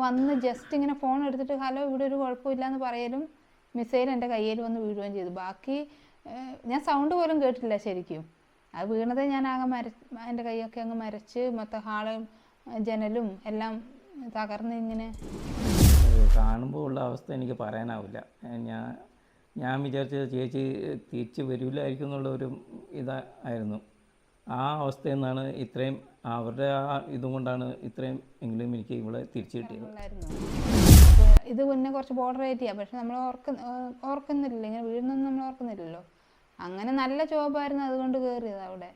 വന്ന് ജസ്റ്റ് ഇങ്ങനെ ഫോൺ എടുത്തിട്ട് ഹലോ ഇവിടെ ഒരു കുഴപ്പമില്ല എന്ന് പറയലും മിസൈൽ എൻ്റെ കയ്യിൽ വന്ന് വീഴുകയും ചെയ്തു. ബാക്കി ഞാൻ സൗണ്ട് പോലും കേട്ടില്ല ശരിക്കും. അത് വീണതേ ഞാൻ ആകെ എൻ്റെ കൈയൊക്കെ അങ്ങ് മരച്ച് മൊത്തം ഹാളും ജനലും എല്ലാം തകർന്ന് ഇങ്ങനെ. കാണുമ്പോൾ ഉള്ള അവസ്ഥ എനിക്ക് പറയാനാവില്ല. ഞാൻ വിചാരിച്ചത് ചേച്ചി തിരിച്ച് വരില്ലായിരിക്കും എന്നുള്ളൊരു ഇതായിരുന്നു. ആ അവസ്ഥയിൽ നിന്നാണ് ഇത്രയും അവരുടെ ആ ഇതും കൊണ്ടാണ് ഇത്രയും എങ്കിലും എനിക്ക് ഇവിടെ തിരിച്ചു കിട്ടിയത്. അപ്പോൾ ഇത് പിന്നെ കുറച്ച് ബോർഡർ ഏരിയ, പക്ഷെ നമ്മൾ ഓർക്കുന്നില്ല, ഇങ്ങനെ വീഴുന്നൊന്നും നമ്മൾ ഓർക്കുന്നില്ലല്ലോ. അങ്ങനെ നല്ല ജോബായിരുന്നു, അതുകൊണ്ട് കയറിയത് അവിടെ.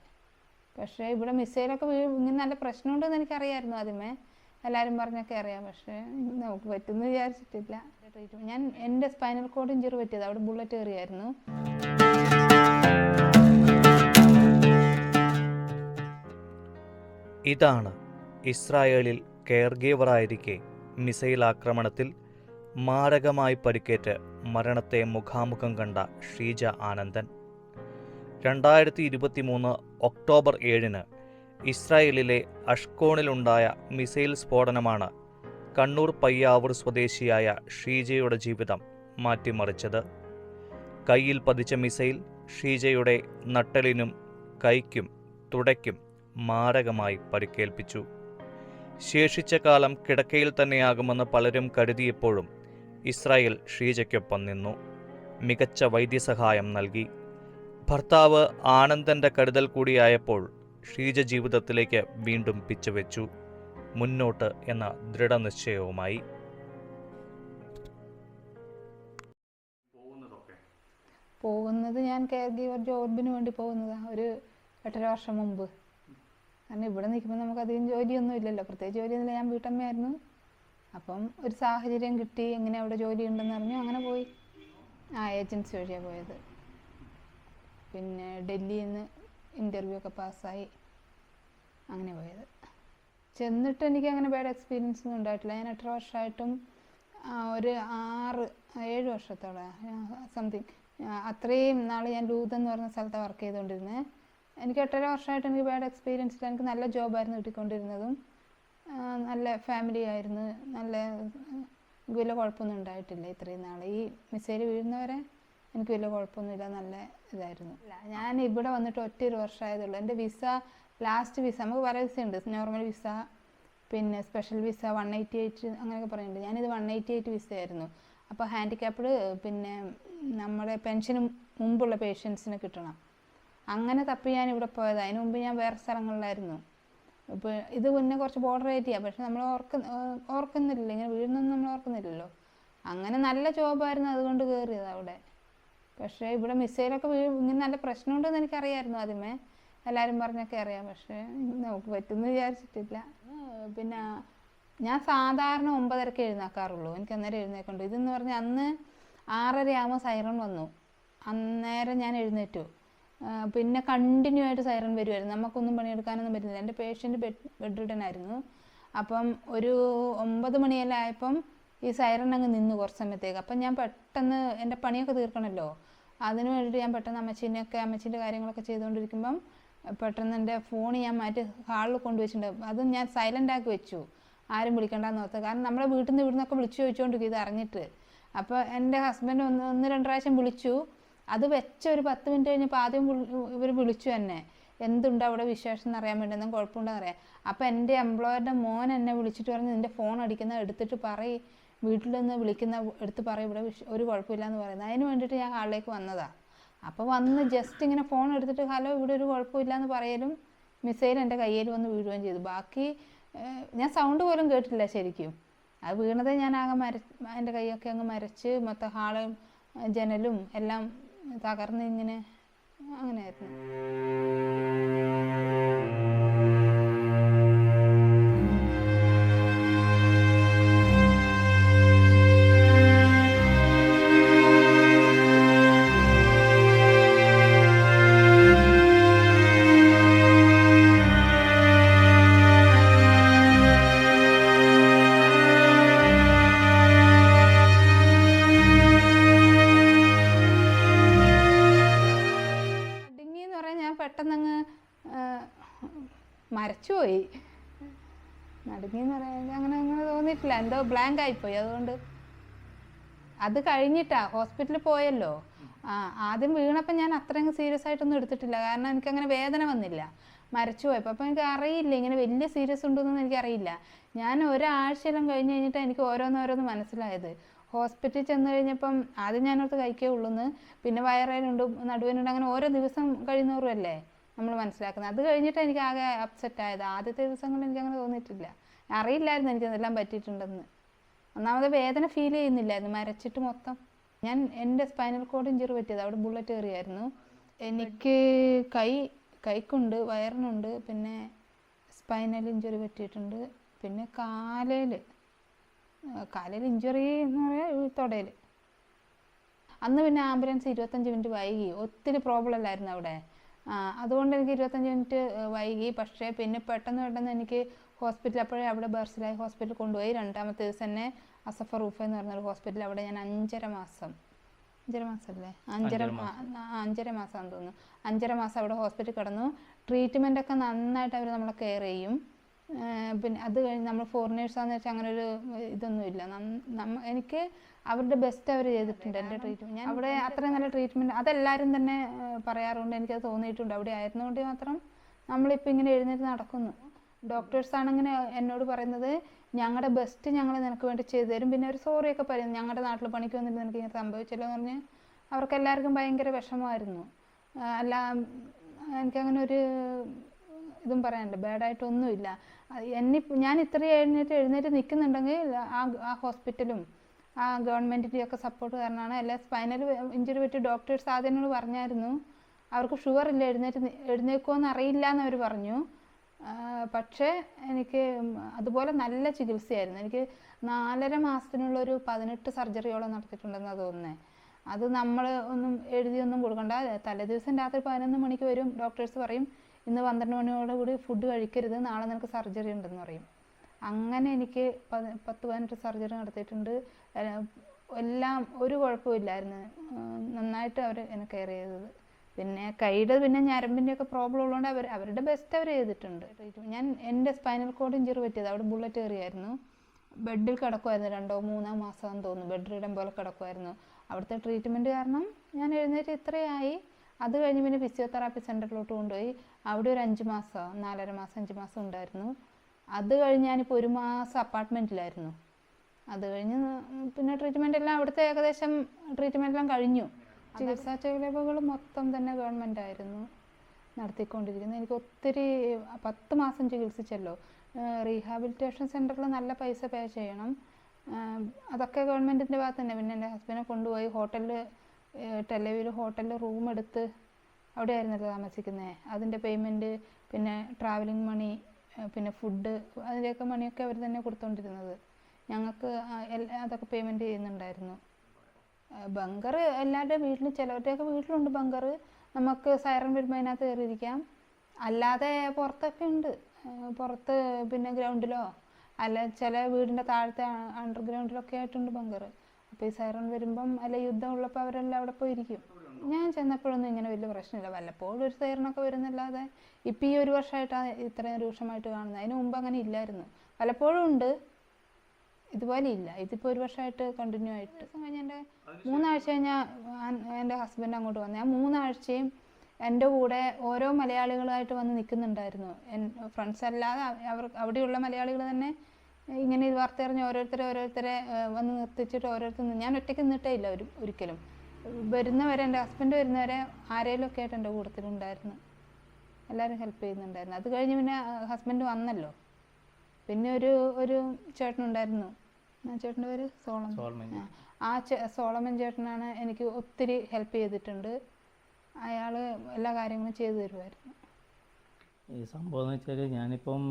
പക്ഷേ ഇവിടെ മിസൈലൊക്കെ ഇങ്ങനെ നല്ല പ്രശ്നമുണ്ടെന്ന് എനിക്കറിയാമായിരുന്നു ആദ്യമേ, എല്ലാവരും പറഞ്ഞൊക്കെ അറിയാം. പക്ഷേ നമുക്ക് പറ്റുമെന്ന് വിചാരിച്ചിട്ടില്ല. ഞാൻ എൻ്റെ സ്പൈനൽ കോഡ് ഇഞ്ചുറി പറ്റിയത് അവിടെ ബുള്ളറ്റ് കയറിയായിരുന്നു. ഇതാണ് ഇസ്രായേലിൽ കെയർ ഗീവറായിരിക്കെ മിസൈൽ ആക്രമണത്തിൽ മാരകമായി പരിക്കേറ്റ് മരണത്തെ മുഖാമുഖം കണ്ട ഷീജ ആനന്ദൻ. 2023 ഒക്ടോബർ 7 ഇസ്രായേലിലെ അഷ്കോണിലുണ്ടായ മിസൈൽ സ്ഫോടനമാണ് കണ്ണൂർ പയ്യാവൂർ സ്വദേശിയായ ഷീജയുടെ ജീവിതം മാറ്റിമറിച്ചത്. കയ്യിൽ പതിച്ച മിസൈൽ ഷീജയുടെ നട്ടെല്ലിനും കൈക്കും തുടയ്ക്കും മാരകമായി പരിക്കേൽപ്പിച്ചു. ശേഷിച്ച കാലം കിടക്കയിൽ തന്നെയാകുമെന്ന് പലരും കരുതിയപ്പോഴും ഇസ്രായേൽ ഷീജയ്ക്കൊപ്പം നിന്നു. മികച്ച വൈദ്യസഹായം നൽകി. ഭർത്താവ് ആനന്ദന്റെ കരുതൽ കൂടിയായപ്പോൾ ഷീജ ജീവിതത്തിലേക്ക് വീണ്ടും പിച്ചവെച്ചു, മുന്നോട്ട് എന്ന ദൃഢനിശ്ചയവുമായി. പോകുന്നത് ഞാൻ കെയർ ഗീവർ ജോബിന് വേണ്ടി പോകുന്നതാണ്, ഒരു 8.5 വർഷം മുമ്പ്. കാരണം ഇവിടെ നിൽക്കുമ്പോൾ നമുക്ക് അധികം ജോലിയൊന്നും ഇല്ലല്ലോ, പ്രത്യേകിച്ച് ജോലിയൊന്നുമില്ല. ഞാൻ വീട്ടമ്മയായിരുന്നു. അപ്പം ഒരു സാഹചര്യം കിട്ടി, എങ്ങനെ അവിടെ ജോലി ഉണ്ടെന്ന് അറിഞ്ഞു, അങ്ങനെ പോയി. ഏജൻസി വഴിയാണ് പോയത്. പിന്നെ ഡൽഹിയിൽ നിന്ന് ഇൻ്റർവ്യൂ ഒക്കെ പാസ്സായി അങ്ങനെ പോയത്. ചെന്നിട്ട് എനിക്ക് അങ്ങനെ ബാഡ് എക്സ്പീരിയൻസ് ഒന്നും ഉണ്ടായിട്ടില്ല. ഞാൻ 8 വർഷമായിട്ടും ഒരു 6-7 വർഷത്തോളം സംതിങ് അത്രയും നാൾ ഞാൻ ലൂത് എന്ന് പറഞ്ഞ സ്ഥലത്താണ് വർക്ക് ചെയ്തുകൊണ്ടിരുന്നത്. എനിക്ക് 8.5 വർഷമായിട്ട് എനിക്ക് ബാഡ് എക്സ്പീരിയൻസ് ഇല്ല. എനിക്ക് നല്ല ജോബായിരുന്നു കിട്ടിക്കൊണ്ടിരുന്നതും, നല്ല ഫാമിലി ആയിരുന്നു, നല്ല എനിക്ക് വലിയ കുഴപ്പമൊന്നും ഉണ്ടായിട്ടില്ല ഇത്രയും നാൾ. ഈ മിസൈൽ വീഴുന്നവരെ എനിക്ക് വലിയ കുഴപ്പമൊന്നുമില്ല, നല്ല ഇതായിരുന്നു. ഞാൻ ഇവിടെ വന്നിട്ട് 1 വർഷമായതുള്ളൂ. എൻ്റെ വിസ, ലാസ്റ്റ് വിസ, നമുക്ക് പല വിസ ഉണ്ട്, നോർമൽ വിസ, പിന്നെ സ്പെഷ്യൽ വിസ, 188 അങ്ങനെയൊക്കെ പറയുന്നുണ്ട്. ഞാനിത് 188 വിസ ആയിരുന്നു. അപ്പോൾ ഹാൻഡിക്യാപ്ഡ്, പിന്നെ നമ്മുടെ പെൻഷന് മുമ്പുള്ള പേഷ്യൻസിന് കിട്ടണം, അങ്ങനെ തപ്പി ഞാൻ ഇവിടെ പോയത്. അതിന് മുമ്പ് ഞാൻ വേറെ സ്ഥലങ്ങളിലായിരുന്നു. ഇപ്പോൾ ഇത് പിന്നെ കുറച്ച് ബോർഡർ ഏരിയ, പക്ഷെ നമ്മൾ ഓർക്കുന്നില്ല, ഇങ്ങനെ വീഴുന്നൊന്നും നമ്മൾ ഓർക്കുന്നില്ലല്ലോ. അങ്ങനെ നല്ല ജോബായിരുന്നു, അതുകൊണ്ട് കയറിയത് അവിടെ. പക്ഷേ ഇവിടെ മിസൈലൊക്കെ ഇങ്ങനെ നല്ല പ്രശ്നമുണ്ടെന്ന് എനിക്കറിയാമായിരുന്നു ആദ്യമേ, എല്ലാവരും പറഞ്ഞൊക്കെ അറിയാം. പക്ഷേ നമുക്ക് പറ്റുമെന്ന് വിചാരിച്ചിട്ടില്ല. പിന്നെ ഞാൻ സാധാരണ 9:30 എഴുന്നേക്കാറുള്ളൂ. എനിക്ക് അന്നേരം എഴുന്നേക്കുണ്ട്. ഇതെന്ന് പറഞ്ഞാൽ അന്ന് 6:30 ആകുമ്പോൾ സൈറൺ വന്നു. അന്നേരം ഞാൻ എഴുന്നേറ്റു. പിന്നെ കണ്ടിന്യൂ ആയിട്ട് സൈറൺ വരുമായിരുന്നു. നമുക്കൊന്നും പണിയെടുക്കാനൊന്നും പറ്റുന്നില്ല. എൻ്റെ പേഷ്യൻ്റ് ബെഡ് റിഡൻ ആയിരുന്നു. അപ്പം ഒരു 9 മണിയെല്ലാം ആയപ്പം ഈ സൈറൺ അങ്ങ് നിന്നു കുറച്ച് സമയത്തേക്ക്. അപ്പം ഞാൻ പെട്ടെന്ന് എൻ്റെ പണിയൊക്കെ തീർക്കണമല്ലോ, അതിന് വേണ്ടിയിട്ട് ഞാൻ പെട്ടെന്ന് അമ്മച്ചീൻ്റെ കാര്യങ്ങളൊക്കെ ചെയ്തുകൊണ്ടിരിക്കുമ്പം പെട്ടെന്ന് എൻ്റെ ഫോൺ ഞാൻ മാറ്റി ഹാളിൽ കൊണ്ടുവച്ചിട്ടുണ്ട്. അതും ഞാൻ സൈലൻ്റ് ആക്കി വെച്ചു, ആരും വിളിക്കണ്ടെന്ന് ഓർത്ത്. കാരണം നമ്മുടെ വീട്ടിൽ നിന്ന് ഇവിടുന്നൊക്കെ വിളിച്ചു ചോദിച്ചുകൊണ്ടിരിക്കും ഇത് അറിഞ്ഞിട്ട്. അപ്പോൾ എൻ്റെ ഹസ്ബൻഡ് 1-2 പ്രാവശ്യം വിളിച്ചു. അത് വെച്ച ഒരു 10 മിനിറ്റ് കഴിഞ്ഞപ്പോൾ ആദ്യം ഇവർ വിളിച്ചു എന്നെ, എന്തുണ്ട് അവിടെ വിശേഷം എന്നറിയാൻ വേണ്ടി, എന്തെങ്കിലും കുഴപ്പമുണ്ടെന്ന് അറിയാം. അപ്പോൾ എൻ്റെ എംപ്ലോയറുടെ മോൻ എന്നെ വിളിച്ചിട്ട് പറഞ്ഞു, നിൻ്റെ ഫോൺ അടിക്കുന്ന എടുത്തിട്ട് പറയും, വീട്ടിൽ നിന്ന് വിളിക്കുന്ന എടുത്ത് പറയും, ഇവിടെ ഒരു കുഴപ്പമില്ല എന്ന് പറയുന്നത്. അതിന് വേണ്ടിയിട്ട് ഞാൻ ഹാളിലേക്ക് വന്നതാണ്. അപ്പോൾ വന്ന് ജസ്റ്റ് ഇങ്ങനെ ഫോൺ എടുത്തിട്ട് ഹലോ ഇവിടെ ഒരു കുഴപ്പമില്ല എന്ന് പറയലും മിസൈൽ എൻ്റെ കയ്യിൽ വന്ന് വീഴുകയും ചെയ്തു. ബാക്കി ഞാൻ സൗണ്ട് പോലും കേട്ടില്ല ശരിക്കും. അത് വീണതേ ഞാൻ ആകെ എൻ്റെ കൈയൊക്കെ അങ്ങ് മരച്ച് മൊത്തം ഹാളും ജനലും എല്ലാം തകർന്ന് ഇങ്ങനെ അങ്ങനെയായിരുന്നു. പെട്ടെന്നങ്ങ് മരച്ചുപോയി. നടുങ്ങിയെന്ന് പറയാൻ അങ്ങനെ തോന്നിയിട്ടില്ല, എന്തോ ബ്ലാങ്ക് ആയിപ്പോയി. അതുകൊണ്ട് അത് കഴിഞ്ഞിട്ടാ ഹോസ്പിറ്റലിൽ പോയല്ലോ. ആദ്യം വീണപ്പോൾ ഞാൻ അത്രയും സീരിയസ് ആയിട്ടൊന്നും എടുത്തിട്ടില്ല, കാരണം എനിക്കങ്ങനെ വേദന വന്നില്ല, മരച്ചു പോയപ്പോൾ. അപ്പോൾ എനിക്ക് അറിയില്ല ഇങ്ങനെ വലിയ സീരിയസ് ഉണ്ടെന്നൊന്നും എനിക്കറിയില്ല. ഞാൻ ഒരാഴ്ചയെല്ലാം കഴിഞ്ഞ് കഴിഞ്ഞിട്ട് എനിക്ക് ഓരോന്നോരോന്ന് മനസ്സിലായത്. ഹോസ്പിറ്റലിൽ ചെന്ന് കഴിഞ്ഞപ്പം ആദ്യം ഞാനോർത്ത് കഴിക്കേ ഉള്ളൂന്ന്, പിന്നെ വയറുവേദനയുണ്ട്, നടുവേദനയുണ്ട്, അങ്ങനെ ഓരോ ദിവസം കഴിയുന്നവരുമല്ലേ നമ്മൾ മനസ്സിലാക്കുന്നത്. അത് കഴിഞ്ഞിട്ട് എനിക്ക് ആകെ അപ്സെറ്റ് ആയത്. ആദ്യത്തെ ദിവസങ്ങളിൽ എനിക്കങ്ങനെ തോന്നിയിട്ടില്ല, അറിയില്ലായിരുന്നു എനിക്കതെല്ലാം പറ്റിയിട്ടുണ്ടെന്ന്. ഒന്നാമത് വേദന ഫീൽ ചെയ്യുന്നില്ലായിരുന്നു, മരച്ചിട്ട് മൊത്തം. ഞാൻ എൻ്റെ സ്പൈനൽ കോഡ് ഇഞ്ചുറി പറ്റിയത് അവിടെ ബുള്ളറ്റ് കയറിയായിരുന്നു. എനിക്ക് കൈക്കുണ്ട്, വയറിനുണ്ട്, പിന്നെ സ്പൈനൽ ഇഞ്ചുറി പറ്റിയിട്ടുണ്ട്, പിന്നെ കാലിൽ ഇഞ്ചുറി എന്ന് പറയാം, തുടയിൽ. അന്ന് പിന്നെ ആംബുലൻസ് 25 മിനിറ്റ് വൈകി, ഒത്തിരി പ്രോബ്ലം അല്ലായിരുന്നു അവിടെ. അതുകൊണ്ട് എനിക്ക് 25 മിനിറ്റ് വൈകി. പക്ഷേ പിന്നെ പെട്ടെന്ന് എനിക്ക് ഹോസ്പിറ്റൽ, അപ്പോഴേ അവിടെ ബർസിലായി ഹോസ്പിറ്റലിൽ കൊണ്ടുപോയി. രണ്ടാമത്തെ ദിവസം തന്നെ അസഫ റൂഫ എന്ന് പറഞ്ഞൊരു ഹോസ്പിറ്റൽ, അവിടെ ഞാൻ 5.5 മാസം അല്ലേ, 5.5 മാസമാണെന്ന് തോന്നുന്നു, 5.5 മാസം അവിടെ ഹോസ്പിറ്റലിൽ കിടന്നു. ട്രീറ്റ്മെൻറ്റൊക്കെ നന്നായിട്ട് അവർ നമ്മളെ കെയർ ചെയ്യും. പിന്നെ അത് കഴിഞ്ഞ് നമ്മൾ ഫോറിനേഴ്സാന്ന് വെച്ചാൽ അങ്ങനെ ഒരു ഇതൊന്നുമില്ല. എനിക്ക് അവരുടെ ബെസ്റ്റ് അവർ ചെയ്തിട്ടുണ്ട് എൻ്റെ ട്രീറ്റ്മെൻറ്റ്. ഞാൻ അവിടെ അത്രയും നല്ല ട്രീറ്റ്മെൻറ്റ് അതെല്ലാവരും തന്നെ പറയാറുണ്ട്, എനിക്കത് തോന്നിയിട്ടുണ്ട്. അവിടെ ആയിരുന്നുകൊണ്ട് മാത്രം നമ്മളിപ്പോൾ ഇങ്ങനെ എഴുന്നേറ്റ് നടക്കുന്നു. ഡോക്ടേഴ്സാണിങ്ങനെ എന്നോട് പറയുന്നത്, ഞങ്ങളുടെ ബെസ്റ്റ് ഞങ്ങൾ നിനക്ക് വേണ്ടി ചെയ്തു തരും. പിന്നെ ഒരു സോറിയൊക്കെ പറയും, ഞങ്ങളുടെ നാട്ടിൽ പണിക്ക് വന്നിട്ട് നിനക്ക് ഇങ്ങനെ സംഭവിച്ചല്ലോ എന്ന് പറഞ്ഞ് അവർക്കെല്ലാവർക്കും ഭയങ്കര വിഷമമായിരുന്നു. അല്ല, എനിക്കങ്ങനെ ഒരു ഇതും പറയാനില്ല, ബാഡായിട്ടൊന്നുമില്ല. ഞാൻ ഇത്രയും എഴുന്നേറ്റ് നിൽക്കുന്നുണ്ടെങ്കിൽ ആ ഹോസ്പിറ്റലും ആ ഗവൺമെൻറ്റിൻ്റെയൊക്കെ സപ്പോർട്ട് കാരണമാണ്. അല്ല, സ്പൈനൽ ഇഞ്ചുറി പറ്റി ഡോക്ടേഴ്സ് ആദ്യം എന്നോട് പറഞ്ഞായിരുന്നു, അവർക്ക് ഷുഗർ ഇല്ല, എഴുന്നേക്കുമോയെന്ന് അറിയില്ല എന്നവർ പറഞ്ഞു. പക്ഷേ എനിക്ക് അതുപോലെ നല്ല ചികിത്സയായിരുന്നു. എനിക്ക് 4.5 മാസത്തിനുള്ളൊരു 18 സർജറിയോളം നടത്തിയിട്ടുണ്ടെന്നാണ് തോന്നുന്നത്. അത് നമ്മൾ ഒന്നും എഴുതിയൊന്നും കൊടുക്കണ്ട, തലേദിവസം രാത്രി 11 മണിക്ക് വരും, ഡോക്ടേഴ്സ് പറയും ഇന്ന് 12 മണിയോടുകൂടി ഫുഡ് കഴിക്കരുത്, നാളെ നിനക്ക് സർജറി ഉണ്ടെന്ന് പറയും. അങ്ങനെ എനിക്ക് 10-18 സർജറി നടത്തിയിട്ടുണ്ട്. എല്ലാം ഒരു കുഴപ്പമില്ലായിരുന്നു, നന്നായിട്ട് അവർ എന്നെ കെയർ ചെയ്തത്. പിന്നെ കൈയുടെ പിന്നെ ഞരമ്പിൻ്റെയൊക്കെ പ്രോബ്ലം ഉള്ളതുകൊണ്ട് അവരുടെ ബെസ്റ്റ് അവർ ചെയ്തിട്ടുണ്ട്. ഞാൻ എൻ്റെ സ്പൈനൽ കോഡ് ഇഞ്ചുറി പറ്റിയത് അവിടെ ബുള്ളറ്റ് കയറിയായിരുന്നു. ബെഡിൽ കിടക്കുമായിരുന്നു, 2-3 മാസമാണെന്ന് തോന്നുന്നു, ബെഡ് റിഡൻ പോലെ കിടക്കുമായിരുന്നു. അവിടുത്തെ ട്രീറ്റ്മെൻറ്റ് കാരണം ഞാൻ എഴുന്നേറ്റ് ഇത്രയായി. അത് കഴിഞ്ഞ് പിന്നെ ഫിസിയോതെറാപ്പി സെൻ്ററിലോട്ട് കൊണ്ടുപോയി. അവിടെ ഒരു 5 മാസം, 4.5 മാസം 5 മാസം ഉണ്ടായിരുന്നു. അത് കഴിഞ്ഞ് ഞാനിപ്പോൾ 1 മാസം അപ്പാർട്ട്മെൻറ്റിലായിരുന്നു. അത് കഴിഞ്ഞ് പിന്നെ ട്രീറ്റ്മെൻ്റ് എല്ലാം അവിടുത്തെ ഏകദേശം ട്രീറ്റ്മെൻറ്റെല്ലാം കഴിഞ്ഞു. ചികിത്സാ ചെലവുകൾ മൊത്തം തന്നെ ഗവൺമെൻറ് ആയിരുന്നു നടത്തിക്കൊണ്ടിരിക്കുന്നത്. എനിക്ക് ഒത്തിരി 10 മാസം ചികിത്സിച്ചല്ലോ. റീഹാബിലിറ്റേഷൻ സെൻറ്ററിൽ നല്ല പൈസ പേ ചെയ്യണം, അതൊക്കെ ഗവൺമെൻറ്റിൻ്റെ ഭാഗത്ത് തന്നെ. പിന്നെ എൻ്റെ ഹസ്ബൻഡിനെ കൊണ്ടുപോയി ഹോട്ടലിൽ, ടെലവിയിൽ ഹോട്ടലിൽ റൂം എടുത്ത് അവിടെ ആയിരുന്നല്ലോ താമസിക്കുന്നത്. അതിൻ്റെ പേയ്മെൻറ്റ്, പിന്നെ ട്രാവലിംഗ് മണി, പിന്നെ ഫുഡ്, അതിൻ്റെയൊക്കെ മണിയൊക്കെ അവർ തന്നെ കൊടുത്തുകൊണ്ടിരുന്നത്. ഞങ്ങൾക്ക് അതൊക്കെ പേയ്മെൻറ്റ് ചെയ്യുന്നുണ്ടായിരുന്നു. ബങ്കർ എല്ലാവരുടെയും വീട്ടിലും, ചിലവരുടെയൊക്കെ വീട്ടിലുണ്ട് ബങ്കർ. നമുക്ക് സൈറൺ വരുമ്പോൾ അതിനകത്ത് കയറിയിരിക്കാം. അല്ലാതെ പുറത്തൊക്കെ ഉണ്ട്, പുറത്ത് പിന്നെ ഗ്രൗണ്ടിലോ അല്ല ചില വീടിൻ്റെ താഴത്തെ അണ്ടർഗ്രൗണ്ടിലൊക്കെ ആയിട്ടുണ്ട് ബങ്കർ. അപ്പോൾ ഈ സൈറൺ വരുമ്പം അല്ല യുദ്ധം ഉള്ളപ്പോൾ അവരെല്ലാം അവിടെ പോയിരിക്കും. ഞാൻ ചെന്നപ്പോഴൊന്നും ഇങ്ങനെ വലിയ പ്രശ്നമില്ല, വല്ലപ്പോഴും ഒരു സൈറണൊക്കെ വരുന്നല്ലാതെ. ഇപ്പം ഈ 1 വർഷമായിട്ടാണ് ഇത്രയും രൂക്ഷമായിട്ട് കാണുന്നത്. അതിന് മുമ്പ് അങ്ങനെ ഇല്ലായിരുന്നു, വല്ലപ്പോഴും ഉണ്ട്, ഇതുപോലെ ഇല്ല. ഇതിപ്പോൾ 1 വർഷമായിട്ട് കണ്ടിന്യൂ ആയിട്ട്. കഴിഞ്ഞ് എൻ്റെ 3 ആഴ്ച കഴിഞ്ഞാൽ എൻ്റെ ഹസ്ബൻഡ് അങ്ങോട്ട് വന്നു. ഞാൻ 3 ആഴ്ചയും എൻ്റെ കൂടെ ഓരോ മലയാളികളായിട്ട് വന്ന് നിൽക്കുന്നുണ്ടായിരുന്നു. ഫ്രണ്ട്സ് അല്ലാതെ അവിടെയുള്ള മലയാളികൾ തന്നെ ഇങ്ങനെ ഈ വാർത്ത അറിഞ്ഞ് ഓരോരുത്തരെ വന്ന് നിർത്തിച്ചിട്ട് ഞാൻ ഒറ്റയ്ക്ക് നിന്നിട്ടേ ഇല്ല ഒരിക്കലും. വരുന്നവരെ, എൻ്റെ ഹസ്ബൻഡ് വരുന്നവരെ ആരെങ്കിലുമൊക്കെ ആയിട്ട് എൻ്റെ കൂട്ടത്തിലുണ്ടായിരുന്നു, എല്ലാവരും ഹെൽപ്പ് ചെയ്യുന്നുണ്ടായിരുന്നു. അത് കഴിഞ്ഞ് പിന്നെ ഹസ്ബൻഡ് വന്നല്ലോ, പിന്നെ ഒരു ചേട്ടനുണ്ടായിരുന്നു, ചേട്ടൻ്റെ പേര് സോളമൻ. സോളമൻ ചേട്ടനാണ് എനിക്ക് ഒത്തിരി ഹെൽപ്പ് ചെയ്തിട്ടുണ്ട്. അയാൾ എല്ലാ കാര്യങ്ങളും ചെയ്തു തരുമായിരുന്നു. ഈ സംഭവം എന്ന് വെച്ചാൽ ഞാനിപ്പം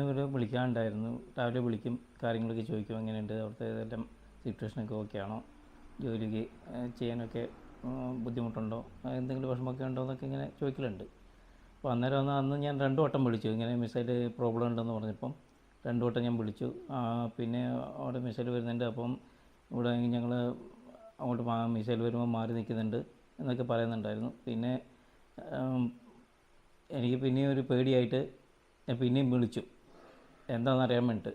ഇവരെ വിളിക്കാനുണ്ടായിരുന്നു, രാവിലെ വിളിക്കും, കാര്യങ്ങളൊക്കെ ചോദിക്കും, എങ്ങനെയുണ്ട് അവിടുത്തെ ഇതെല്ലാം സിറ്റുവേഷനൊക്കെ ഓക്കെ ആണോ, ജോലിക്ക് ചെയ്യാനൊക്കെ ബുദ്ധിമുട്ടുണ്ടോ, എന്തെങ്കിലും വിഷമമൊക്കെ ഉണ്ടോ എന്നൊക്കെ ഇങ്ങനെ ചോദിക്കലുണ്ട്. അപ്പോൾ അന്നേരം അന്ന് ഞാൻ 2 വട്ടം വിളിച്ചു, ഇങ്ങനെ മിസൈൽ പ്രോബ്ലം ഉണ്ടെന്ന് പറഞ്ഞപ്പം 2 വട്ടം ഞാൻ വിളിച്ചു. പിന്നെ അവിടെ മിസൈൽ വരുന്നുണ്ട്, അപ്പം ഇവിടെ ഞങ്ങൾ അങ്ങോട്ട് മിസൈൽ വരുമ്പോൾ മാറി നിൽക്കുന്നുണ്ട് എന്നൊക്കെ പറയുന്നുണ്ടായിരുന്നു. പിന്നെ എനിക്ക് പിന്നെയും ഒരു പേടിയായിട്ട് ഞാൻ പിന്നെയും വിളിച്ചു. എന്താണെന്ന് അറിയാൻ വേണ്ടിയിട്ട്.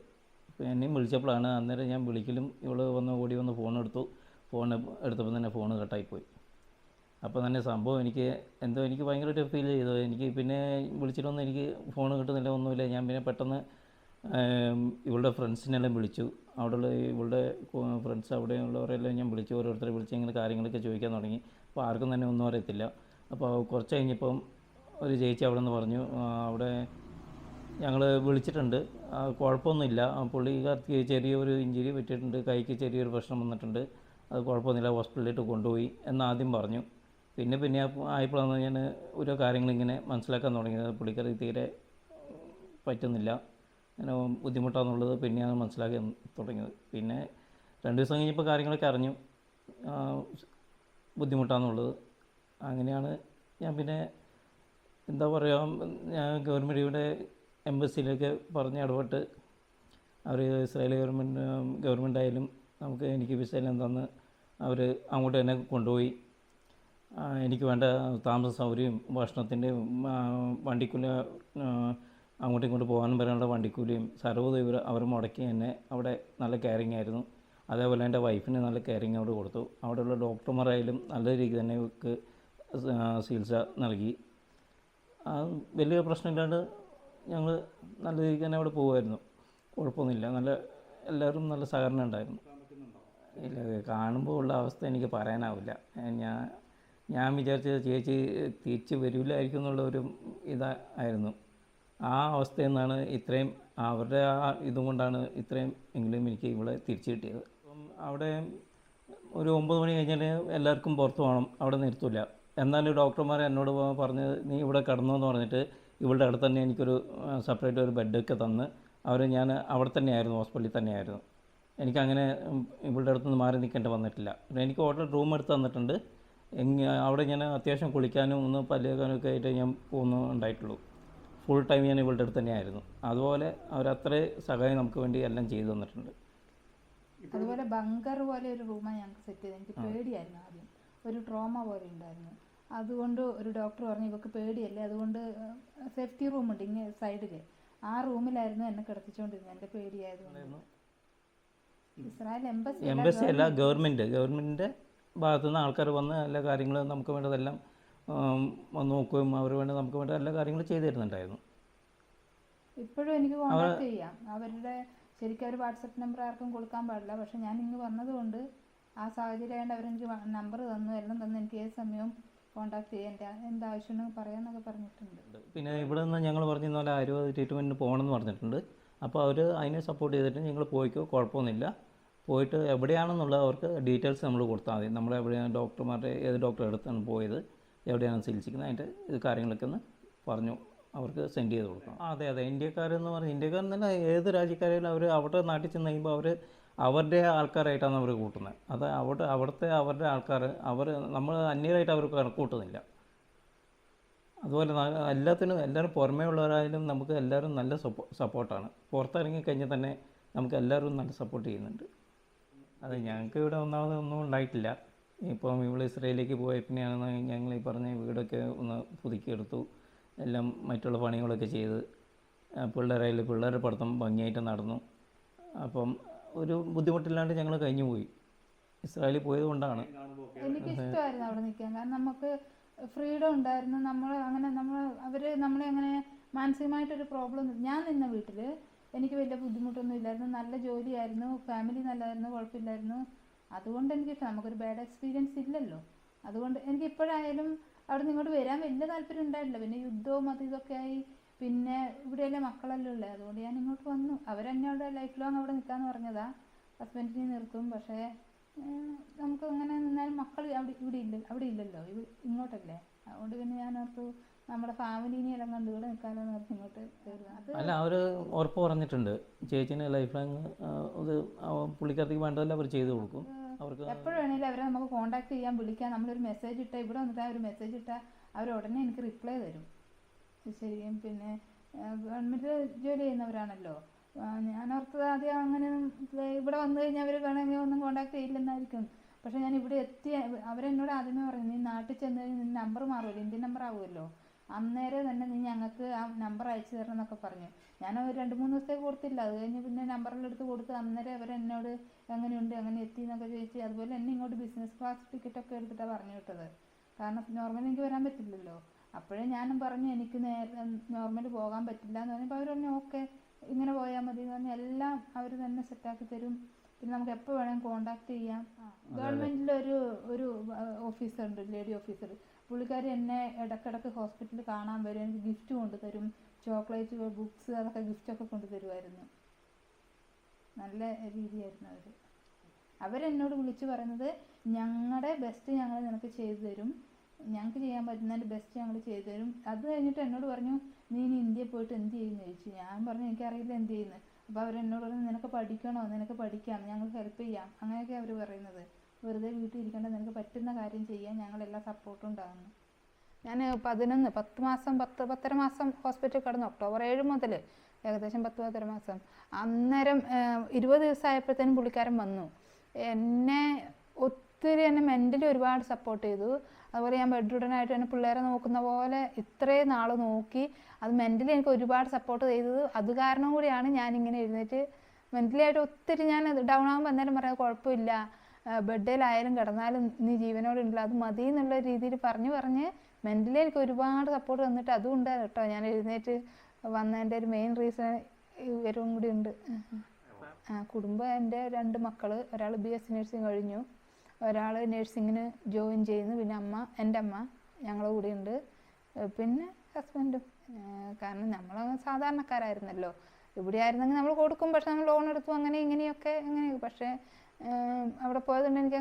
അപ്പോൾ എന്നെയും വിളിച്ചപ്പോഴാണ്, അന്നേരം ഞാൻ വിളിക്കലും ഇവള് ഓടി വന്ന് ഫോൺ എടുത്തു. ഫോൺ എടുത്തപ്പോൾ തന്നെ ഫോൺ കട്ടായിപ്പോയി. അപ്പോൾ തന്നെ സംഭവം എനിക്ക് ഭയങ്കരമായിട്ട് ഫീൽ ചെയ്തു. എനിക്ക് പിന്നെ വിളിച്ചിട്ടൊന്നും എനിക്ക് ഫോൺ കിട്ടുന്നില്ല, ഒന്നുമില്ല. ഞാൻ പിന്നെ പെട്ടെന്ന് ഇവളുടെ ഫ്രണ്ട്സിനെല്ലാം വിളിച്ചു. അവിടെയുള്ള ഇവളുടെ ഫ്രണ്ട്സ് അവിടെയുള്ളവരെല്ലാം ഞാൻ വിളിച്ചു. ഓരോരുത്തരെ വിളിച്ച് ഇങ്ങനെ കാര്യങ്ങളൊക്കെ ചോദിക്കാൻ തുടങ്ങി. അപ്പോൾ ആർക്കും തന്നെ ഒന്നും അറിയത്തില്ല. അപ്പോൾ കുറച്ച് കഴിഞ്ഞപ്പം ഒരു ചേച്ചി അവിടെ നിന്ന് പറഞ്ഞു, അവിടെ ഞങ്ങൾ വിളിച്ചിട്ടുണ്ട്, കുഴപ്പമൊന്നുമില്ല, പുള്ളിക്കാർക്ക് ചെറിയൊരു ഇഞ്ചുറി പറ്റിയിട്ടുണ്ട്, കൈക്ക് ചെറിയൊരു പ്രശ്നം വന്നിട്ടുണ്ട്, അത് കുഴപ്പമൊന്നുമില്ല, ഹോസ്പിറ്റലിലേക്ക് കൊണ്ടുപോയി എന്നാദ്യം പറഞ്ഞു. പിന്നെ ആയപ്പോഴാണ് ഞാൻ ഓരോ കാര്യങ്ങളിങ്ങനെ മനസ്സിലാക്കാൻ തുടങ്ങിയത്. പുള്ളിക്കാർക്ക് തീരെ പറ്റുന്നില്ല, അങ്ങനെ ബുദ്ധിമുട്ടാണെന്നുള്ളത് പിന്നെയാണ് മനസ്സിലാക്കാൻ തുടങ്ങിയത്. പിന്നെ 2 ദിവസം കഴിഞ്ഞപ്പോൾ കാര്യങ്ങളൊക്കെ അറിഞ്ഞു ബുദ്ധിമുട്ടാണെന്നുള്ളത്. അങ്ങനെയാണ് ഞാൻ പിന്നെ എന്താ പറയുക, ഞാൻ ഗവൺമെൻറ് എംബസിയിലൊക്കെ പറഞ്ഞ് ഇടപെട്ട് അവർ ഇസ്രായേൽ ഗവൺമെൻറ് ആയാലും എനിക്ക് വിസ എല്ലാം തന്ന് അവർ അങ്ങോട്ട് തന്നെ കൊണ്ടുപോയി. എനിക്ക് വേണ്ട താമസ സൗകര്യം, ഭക്ഷണത്തിൻ്റെയും വണ്ടിക്കൂലി, അങ്ങോട്ടും ഇങ്ങോട്ട് പോകാനും വരാനുള്ള വണ്ടിക്കൂലിയും സർവ്വത അവർ മുടക്കി എന്നെ അവിടെ നല്ല കെയറിങ് ആയിരുന്നു. അതേപോലെ എൻ്റെ വൈഫിന് നല്ല കെയറിങ് അവിടെ കൊടുത്തു. അവിടെയുള്ള ഡോക്ടർമാരായാലും നല്ല രീതിക്ക് തന്നെ ഇവർക്ക് ചികിത്സ നൽകി. വലിയ പ്രശ്നമില്ലാണ്ട് ഞങ്ങൾ നല്ല രീതിക്ക് തന്നെ അവിടെ പോകുമായിരുന്നു, കുഴപ്പമൊന്നുമില്ല. എല്ലാവരും നല്ല സഹകരണം ഉണ്ടായിരുന്നു. ഇല്ല, കാണുമ്പോൾ ഉള്ള അവസ്ഥ എനിക്ക് പറയാനാവില്ല. ഞാൻ വിചാരിച്ചത് ചേച്ചി തിരിച്ച് വരില്ലായിരിക്കും എന്നുള്ള ഒരു ഇതായിരുന്നു. ആ അവസ്ഥയിൽ നിന്നാണ് ഇത്രയും, അവരുടെ ആ ഇതും കൊണ്ടാണ് ഇത്രയും എങ്കിലും എനിക്ക് ഇവിടെ തിരിച്ചു കിട്ടിയത്. അപ്പം അവിടെ ഒരു 9 മണി കഴിഞ്ഞാൽ എല്ലാവർക്കും പുറത്ത് പോകണം, അവിടെ നിർത്തില്ല. എന്നാലും ഡോക്ടർമാർ എന്നോട് പറഞ്ഞത്, നീ ഇവിടെ കിടന്നു എന്ന് പറഞ്ഞിട്ട് ഇവളുടെ അടുത്ത് തന്നെ എനിക്കൊരു സെപ്പറേറ്റ് ഒരു ബെഡൊക്കെ തന്ന് ഞാൻ അവിടെ തന്നെയായിരുന്നു, ഹോസ്പിറ്റലിൽ തന്നെയായിരുന്നു. എനിക്കങ്ങനെ ഇവളുടെ അടുത്തുനിന്ന് മാറി നിൽക്കേണ്ടി വന്നിട്ടില്ല. എനിക്ക് ഹോട്ടൽ റൂം എടുത്ത് തന്നിട്ടുണ്ട്. അവിടെ ഞാൻ അത്യാവശ്യം കുളിക്കാനും ഒന്ന് പല്ലുവെക്കാനും ഒക്കെ ആയിട്ട് ഞാൻ ഉണ്ടായിട്ടുള്ളൂ. ഫുൾ ടൈം ഞാൻ ഇവളുടെ അടുത്ത് തന്നെയായിരുന്നു. അതുപോലെ അവരത്രേ സഹായം നമുക്ക് വേണ്ടി എല്ലാം ചെയ്തു തന്നിട്ടുണ്ട്. അതുപോലെ ബങ്കർ പോലെ ഒരു റൂമാണ് ഞങ്ങൾക്ക് സെറ്റ് ചെയ്തത്. എനിക്ക് പേടിയായിരുന്നു ആദ്യം, ഒരു ട്രോമ പോലെ ഉണ്ടായിരുന്നു. അതുകൊണ്ട് ഒരു ഡോക്ടർ പറഞ്ഞു, ഇവർക്ക് പേടിയല്ലേ, അതുകൊണ്ട് സേഫ്റ്റി റൂമുണ്ട് ഇങ്ങനെ സൈഡിൽ, ആ റൂമിലായിരുന്നു എന്നെ കിടത്തിച്ചുകൊണ്ടിരുന്നത്. എൻ്റെ പേടിയായതുകൊണ്ട്. ഇസ്രായേൽ എംബസി അല്ല, ഗവൺമെൻറ്റിൻ്റെ ഭാഗത്തുനിന്ന് ആൾക്കാർ വന്ന് എല്ലാ കാര്യങ്ങളും നമുക്ക് വേണ്ടതെല്ലാം വന്ന് നോക്കുകയും അവർ വേണ്ട നമുക്ക് വേണ്ട എല്ലാ കാര്യങ്ങളും ചെയ്തു തരുന്നുണ്ടായിരുന്നു. ഇപ്പോഴും എനിക്ക് കോൺടാക്ട് ചെയ്യാം. അവരുടെ ശരിക്കും ഒരു വാട്സപ്പ് നമ്പർ ആർക്കും കൊടുക്കാൻ പാടില്ല. പക്ഷെ ഞാൻ ഇങ്ങ് വന്നതുകൊണ്ട് ആ സാഹചര്യമായിട്ട് അവരെനിക്ക് നമ്പർ തന്നു, എല്ലാം തന്നു. എനിക്ക് ഏത് സമയവും കോൺടാക്ട് ചെയ്യാൻ എന്താവശ്യമുണ്ടെങ്കിൽ പറയാമെന്നൊക്കെ പറഞ്ഞിട്ടുണ്ട്. പിന്നെ ഇവിടെ നിന്ന് ഞങ്ങൾ പറഞ്ഞ ആയുർവേദ ട്രീറ്റ്മെൻറ്റിന് പോകണമെന്ന് പറഞ്ഞിട്ടുണ്ട്. അപ്പോൾ അവർ അതിനെ സപ്പോർട്ട് ചെയ്തിട്ട് നിങ്ങൾ പോയിക്കോ, കുഴപ്പമൊന്നുമില്ല, പോയിട്ട് എവിടെയാണെന്നുള്ള അവർക്ക് ഡീറ്റെയിൽസ് നമ്മൾ കൊടുത്താൽ മതി. നമ്മൾ എവിടെയാണ് ഡോക്ടർമാരുടെ ഏത് ഡോക്ടറെ അടുത്താണ് പോയത്, എവിടെയാണ് ചികിത്സിക്കുന്നത്, അതിൻ്റെ കാര്യങ്ങളൊക്കെ ഒന്ന് പറഞ്ഞു അവർക്ക് സെൻഡ് ചെയ്ത് കൊടുക്കണം. അതെ, ഇന്ത്യക്കാരെന്ന് പറഞ്ഞാൽ ഇന്ത്യക്കാരെന്നല്ല, ഏത് രാജ്യക്കാരെങ്കിലും അവർ അവിടെ നാട്ടിൽ ചെന്ന് കഴിയുമ്പോൾ അവരുടെ ആൾക്കാരായിട്ടാണ് അവർ കൂട്ടുന്നത്. അത് അവിടുത്തെ അവരുടെ ആൾക്കാർ, നമ്മൾ അന്യരായിട്ട് അവർ കണക്കൂട്ടുന്നില്ല. അതുപോലെ എല്ലാവരും പുറമേ ഉള്ളവരായാലും നമുക്ക് എല്ലാവരും നല്ല സപ്പോർട്ടാണ്. പുറത്തിറങ്ങി കഴിഞ്ഞാൽ തന്നെ നമുക്ക് എല്ലാവരും നല്ല സപ്പോർട്ട് ചെയ്യുന്നുണ്ട്. അത് ഞങ്ങൾക്ക് ഇവിടെ ഒന്നും ഉണ്ടായിട്ടില്ല. ഇപ്പം ഇവിടെ ഇസ്രയേലിലേക്ക് പോയ പിന്നെയാണ് ഞങ്ങൾ ഈ പറഞ്ഞ വീടൊക്കെ ഒന്ന് പുതുക്കിയെടുത്തു, എല്ലാം മറ്റുള്ള പണികളൊക്കെ ചെയ്ത്, പിള്ളേരുടെ പഠിത്തം ഭംഗിയായിട്ട് നടന്നു. അപ്പം ഒരു ബുദ്ധിമുട്ടില്ലാണ്ട് ഞങ്ങൾ കഴിഞ്ഞു പോയി. ഇസ്രായേലിൽ പോയത് കൊണ്ടാണ് എനിക്കിഷ്ടമായിരുന്നു അവിടെ നിൽക്കാൻ. കാരണം നമുക്ക് ഫ്രീഡം ഉണ്ടായിരുന്നു. അവർ നമ്മളെ അങ്ങനെ മാനസികമായിട്ടൊരു പ്രോബ്ലം, ഞാൻ നിന്ന വീട്ടിൽ എനിക്ക് വലിയ ബുദ്ധിമുട്ടൊന്നും ഇല്ലായിരുന്നു. നല്ല ജോലിയായിരുന്നു, ഫാമിലി നല്ലതായിരുന്നു, കുഴപ്പമില്ലായിരുന്നു. അതുകൊണ്ട് എനിക്കിഷ്ടം, നമുക്കൊരു ബാഡ് എക്സ്പീരിയൻസ് ഇല്ലല്ലോ. അതുകൊണ്ട് എനിക്ക് ഇപ്പോഴായാലും അവിടെ നിന്ന് ഇങ്ങോട്ട് വരാൻ വലിയ താല്പര്യം ഉണ്ടായിട്ടില്ല. പിന്നെ യുദ്ധവും ഇതൊക്കെ ആയി, പിന്നെ ഇവിടെയല്ലേ മക്കളെല്ലാം ഉള്ളത്. അതുകൊണ്ട് ഞാൻ ഇങ്ങോട്ട് വന്നു. അവരെന്നോട് ലൈഫ് ലോങ് അവിടെ നിൽക്കാമെന്ന് പറഞ്ഞതാ, ഹസ്ബൻഡിനെ നിർത്തും. പക്ഷേ നമുക്ക് അങ്ങനെ നിന്നാലും മക്കൾ അവിടെ ഇല്ലല്ലോ, ഇങ്ങോട്ടല്ലേ. അതുകൊണ്ട് പിന്നെ ഞാൻ ഓർത്തു നമ്മുടെ ഫാമിലിനെ എല്ലാം കണ്ട് ഇവിടെ നിൽക്കാമെന്ന് ഓർത്ത് ഇങ്ങോട്ട് കയറുക. അല്ല, അവർ ഉറപ്പ് പറഞ്ഞിട്ടുണ്ട്, ചേച്ചിന് ലൈഫ് ലോങ് ഇത് പുള്ളിക്കാരത്തേക്ക് വേണ്ടതെല്ലാം അവർ ചെയ്തു കൊടുക്കും. അവർക്ക് എപ്പോഴും വേണമെങ്കിലും അവരെ നമുക്ക് കോൺടാക്ട് ചെയ്യാൻ, വിളിക്കാം. നമ്മളൊരു മെസ്സേജ് ഇട്ടാൽ, ഇവിടെ വന്നിട്ട് ഒരു മെസ്സേജ് ഇട്ടാൽ അവർ ഉടനെ എനിക്ക് റിപ്ലൈ തരും. ശരിയും പിന്നെ ഗവൺമെൻറ് ജോലി ചെയ്യുന്നവരാണല്ലോ. ഞാൻ ഓർത്തത് ആദ്യം അങ്ങനെ ഇവിടെ വന്നു കഴിഞ്ഞാൽ അവർ വേണമെങ്കിൽ ഒന്നും കോൺടാക്ട് ചെയ്യില്ലെന്നായിരിക്കും. പക്ഷേ ഞാൻ ഇവിടെ എത്തി, അവരെന്നോട് ആദ്യമേ പറഞ്ഞു, നീ നാട്ടിൽ ചെന്ന് കഴിഞ്ഞാൽ നിന്റെ നമ്പർ മാറുമല്ലോ, ഇന്ത്യൻ നമ്പർ ആവുമല്ലോ, അന്നേരം തന്നെ നീ ഞങ്ങൾക്ക് ആ നമ്പർ അയച്ചു തരണം എന്നൊക്കെ പറഞ്ഞു. ഞാൻ ഒരു 2-3 ദിവസത്തേക്ക് കൊടുത്തില്ല. അത് കഴിഞ്ഞ് പിന്നെ നമ്പറെല്ലാം എടുത്ത് കൊടുത്ത് അന്നേരം അവരെന്നോട് എങ്ങനെയുണ്ട് എങ്ങനെ എത്തി എന്നൊക്കെ ചോദിച്ച്, അതുപോലെ എന്നെ ഇങ്ങോട്ട് ബിസിനസ് ക്ലാസ് ടിക്കറ്റൊക്കെ എടുത്തിട്ടാണ് പറഞ്ഞു വിട്ടത്. കാരണം നോർമൽ എനിക്ക് വരാൻ പറ്റില്ലല്ലോ. അപ്പോഴേ ഞാനും പറഞ്ഞു എനിക്ക് നോർമൽ പോകാൻ പറ്റില്ല എന്ന് പറഞ്ഞപ്പോൾ അവർ പറഞ്ഞു ഓക്കെ ഇങ്ങനെ പോയാൽ മതി എന്ന് പറഞ്ഞാൽ എല്ലാം അവർ തന്നെ സെറ്റാക്കി തരും. പിന്നെ നമുക്ക് എപ്പോൾ വേണമെങ്കിൽ കോണ്ടാക്ട് ചെയ്യാം. ഗവൺമെൻറ്റിലൊരു ഒരു ഓഫീസറുണ്ട്, ലേഡി ഓഫീസർ. പുള്ളിക്കാരി എന്നെ ഇടയ്ക്കിടയ്ക്ക് ഹോസ്പിറ്റലിൽ കാണാൻ വരും, എനിക്ക് ഗിഫ്റ്റ് കൊണ്ടുതരും, ചോക്ലേറ്റ്, ബുക്സ്, അതൊക്കെ ഗിഫ്റ്റൊക്കെ കൊണ്ടുതരുമായിരുന്നു. നല്ല രീതിയായിരുന്നു അവർ. അവരെന്നോട് വിളിച്ച് പറയുന്നത് ഞങ്ങളുടെ ബെസ്റ്റ് ഞങ്ങൾ നിനക്ക് ചെയ്തു തരും, ഞങ്ങൾക്ക് ചെയ്യാൻ പറ്റുന്നതിൻ്റെ ബെസ്റ്റ് ഞങ്ങൾ ചെയ്തു തരും. അത് കഴിഞ്ഞിട്ട് എന്നോട് പറഞ്ഞു നീ ഇനി ഇന്ത്യയിൽ പോയിട്ട് എന്ത് ചെയ്യുമെന്ന് ചോദിച്ചു. ഞാൻ പറഞ്ഞു എനിക്കറിയില്ല എന്ത് ചെയ്യുന്നത്. അപ്പോൾ അവരെന്നോട് പറഞ്ഞു നിനക്ക് പഠിക്കണോ, നിനക്ക് പഠിക്കാം, ഞങ്ങൾ ഹെൽപ്പ് ചെയ്യാം, അങ്ങനെയൊക്കെ അവർ പറയുന്നത്. വെറുതെ വീട്ടിൽ ഇരിക്കേണ്ട, നിനക്ക് പറ്റുന്ന കാര്യം ചെയ്യാൻ ഞങ്ങളെല്ലാ സപ്പോർട്ടും ഉണ്ടാകുന്നു. ഞാൻ 10 മാസം ഹോസ്പിറ്റലിൽ കിടന്നു. ഒക്ടോബർ 7 മുതൽ ഏകദേശം 10-12 മാസം. അന്നേരം 20 ദിവസമായപ്പോഴത്തേനും പുള്ളിക്കാരൻ വന്നു. ഒത്തിരി എന്നെ മെൻ്റലി ഒരുപാട് സപ്പോർട്ട് ചെയ്തു. അതുപോലെ ഞാൻ ബെഡ്റിഡനായിട്ട് എന്നെ പിള്ളേരെ നോക്കുന്ന പോലെ ഇത്രയും നാൾ നോക്കി. അത് മെൻ്റലി എനിക്ക് ഒരുപാട് സപ്പോർട്ട് ചെയ്തത് അത് കാരണം കൂടിയാണ് ഞാനിങ്ങനെ എഴുന്നേറ്റ്. മെൻ്റലി ആയിട്ട് ഒത്തിരി ഞാൻ ഡൗൺ ആകുമ്പോൾ എന്തായാലും പറയാം കുഴപ്പമില്ല, ബെഡിലായാലും കിടന്നാലും നീ ജീവനോടുണ്ടല്ലോ, അത് മതി എന്നുള്ള രീതിയിൽ പറഞ്ഞ് മെൻ്റലി എനിക്ക് ഒരുപാട് സപ്പോർട്ട് തന്നിട്ട് അതുകൊണ്ട് കേട്ടോ ഞാൻ എഴുന്നേറ്റ് വന്നതിൻ്റെ ഒരു മെയിൻ റീസൺ ഇവരും കൂടി ഉണ്ട്. കുടുംബം എൻ്റെ 2 മക്കൾ, ഒരാൾ BSc നഴ്സിംഗ് കഴിഞ്ഞു, ഒരാൾ നഴ്സിങ്ങിന് ജോയിൻ ചെയ്യുന്നു, പിന്നെ എൻ്റെ അമ്മ ഞങ്ങളുടെ കൂടെ ഉണ്ട്, പിന്നെ ഹസ്ബൻഡും. കാരണം നമ്മൾ സാധാരണക്കാരായിരുന്നല്ലോ. ഇവിടെ ആയിരുന്നെങ്കിൽ നമ്മൾ കൊടുക്കും, പക്ഷെ നമ്മൾ ലോൺ എടുത്തു അങ്ങനെ ഇങ്ങനെയൊക്കെ. പക്ഷേ അവിടെ പോയതുകൊണ്ട് എനിക്ക്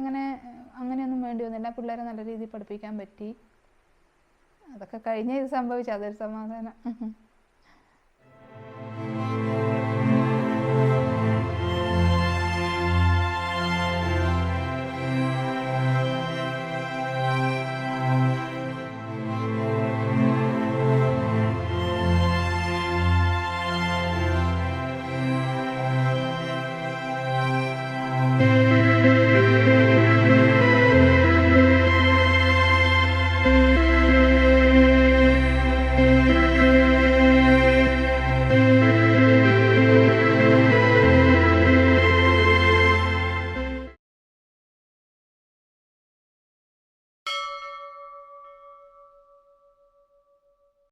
അങ്ങനെയൊന്നും വേണ്ടി വന്നില്ല. പിള്ളേരെ നല്ല രീതിയിൽ പഠിപ്പിക്കാൻ പറ്റി. അതൊക്കെ കഴിഞ്ഞേ ഇത് സംഭവിച്ചു, അതൊരു സമാധാനം.